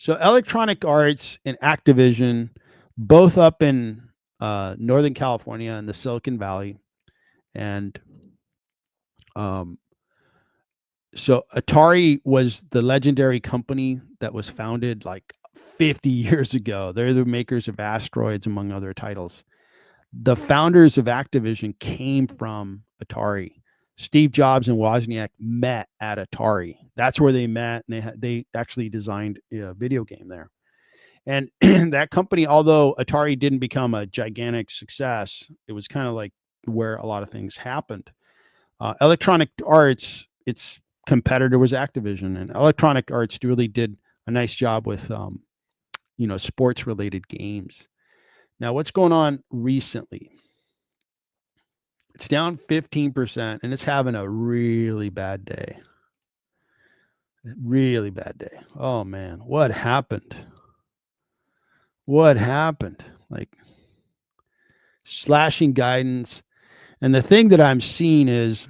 So Electronic Arts and Activision, both up in Northern California in the Silicon Valley, and um, so Atari was the legendary company that was founded like 50 years ago. They're the makers of Asteroids, among other titles. The founders of Activision came from Atari. Steve Jobs and Wozniak met at Atari. That's where they met, and they actually designed a video game there. And that company, although Atari didn't become a gigantic success, it was kind of like where a lot of things happened. Electronic Arts, its competitor was Activision, and Electronic Arts really did a nice job with sports related games. Now, what's going on recently? It's down 15%, and it's having a really bad day. Really bad day. Oh man, what happened? What happened? Like slashing guidance. And the thing that I'm seeing is,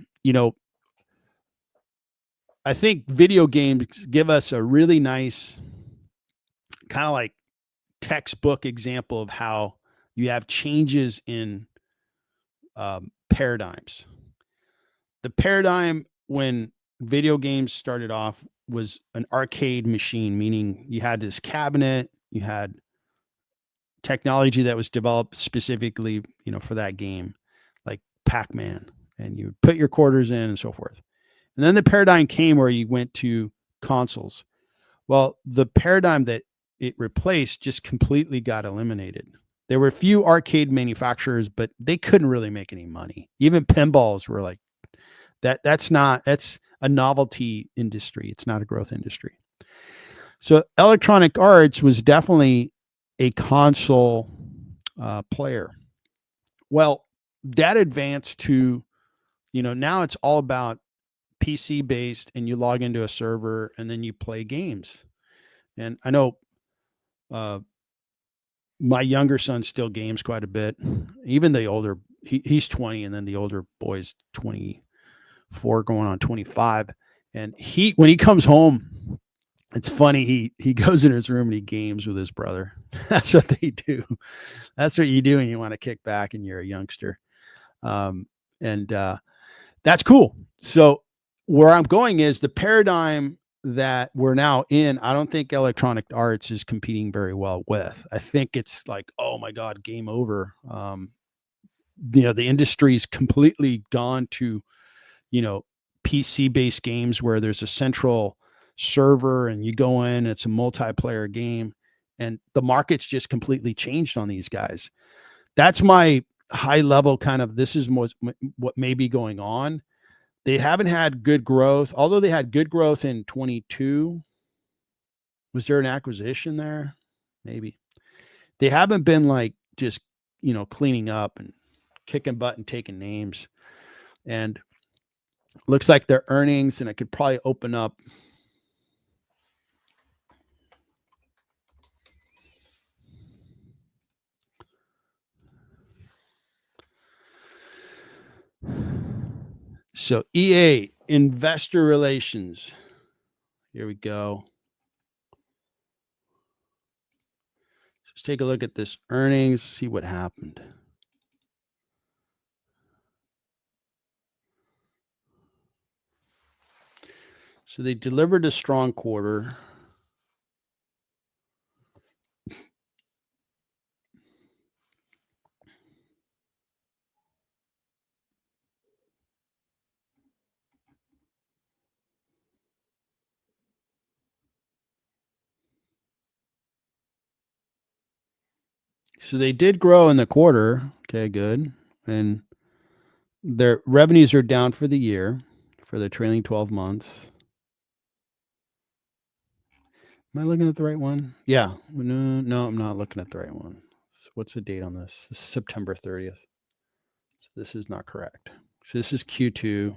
I think video games give us a really nice kind of like textbook example of how you have changes in paradigms. The paradigm when video games started off was an arcade machine, meaning you had this cabinet, you had technology that was developed specifically, for that game, like Pac-Man, and you would put your quarters in and so forth. And then the paradigm came where you went to consoles. Well, the paradigm that it replaced just completely got eliminated. There were a few arcade manufacturers, but they couldn't really make any money. Even pinballs were like that. That's a novelty industry. It's not a growth industry. So Electronic Arts was definitely a console player. Well, that advanced to, now it's all about PC based, and you log into a server and then you play games. And I know uh, my younger son still games quite a bit. Even the older, he's 20, and then the older boy's 24, going on 25. And when he comes home, it's funny. He goes in his room and he games with his brother. That's what they do. That's what you do when you want to kick back and you're a youngster. And That's cool. So where I'm going is the paradigm that we're now in. I don't think Electronic Arts is competing very well with. I think it's like, oh my God, game over. The industry's completely gone to, you know, PC based games where there's a central server and you go in, it's a multiplayer game, and the market's just completely changed on these guys. That's my high level kind of, this is what may be going on. They haven't had good growth, although they had good growth in 22. Was there an acquisition there? Maybe. They haven't been like just, cleaning up and kicking butt and taking names. And looks like their earnings, and I could probably open up. So EA, investor relations. Here we go. Let's take a look at this earnings, see what happened. So they delivered a strong quarter. So they did grow in the quarter. Okay, good. And their revenues are down for the year, for the trailing 12 months. Am I looking at the right one? Yeah. No, I'm not looking at the right one. So what's the date on this? This is September 30th. So this is not correct. So this is Q2.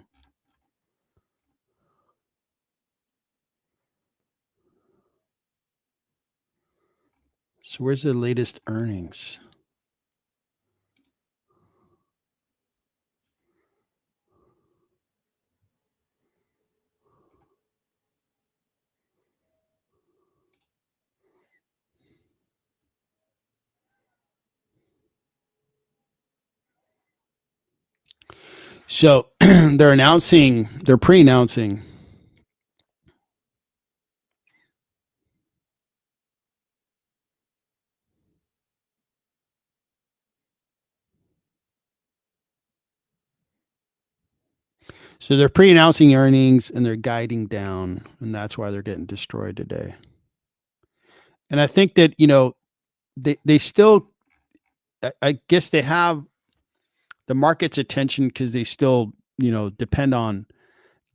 So where's the latest earnings? So they're pre-announcing. So they're pre-announcing earnings and they're guiding down, and that's why they're getting destroyed today. And I think that, they still, I guess they have the market's attention because they still, depend on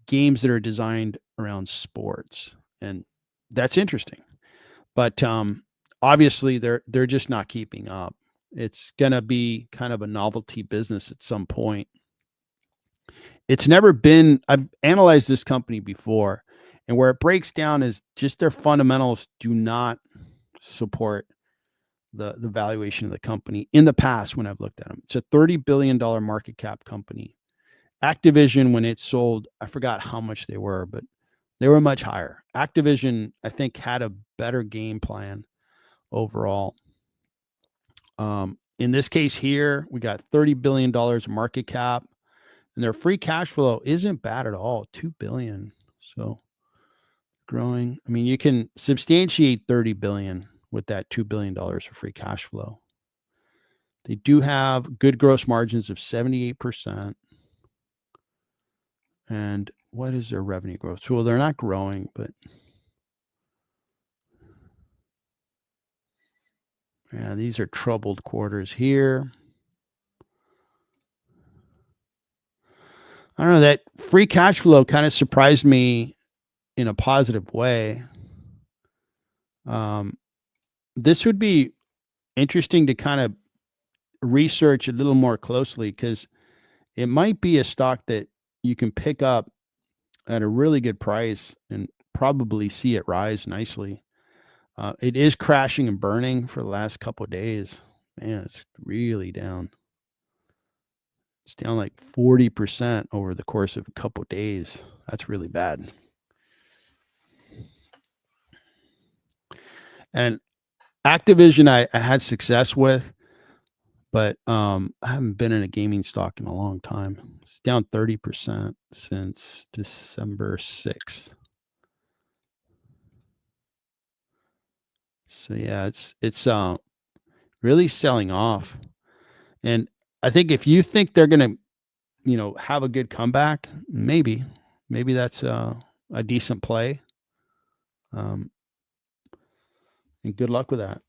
games that are designed around sports. And that's interesting. But obviously they're just not keeping up. It's gonna be kind of a novelty business at some point. It's never been. I've analyzed this company before, and where it breaks down is just their fundamentals do not support the valuation of the company in the past when I've looked at them. It's a $30 billion market cap company. Activision, when it sold, I forgot how much they were, but they were much higher. Activision, I think, had a better game plan overall. In this case here, we got $30 billion market cap, and their free cash flow isn't bad at all, 2 billion. So growing. I mean, you can substantiate 30 billion with that $2 billion of free cash flow. They do have good gross margins of 78%. And what is their revenue growth? Well, they're not growing, but yeah, these are troubled quarters here. I don't know, that free cash flow kind of surprised me in a positive way. Um, this would be interesting to kind of research a little more closely because it might be a stock that you can pick up at a really good price and probably see it rise nicely. It is crashing and burning for the last couple of days. Man, it's really down. It's down like 40% over the course of a couple of days. That's really bad. And Activision, I had success with, but I haven't been in a gaming stock in a long time. It's down 30% since December 6th. So yeah, it's really selling off. And I think if you think they're gonna, have a good comeback, maybe that's a decent play. Um, and good luck with that.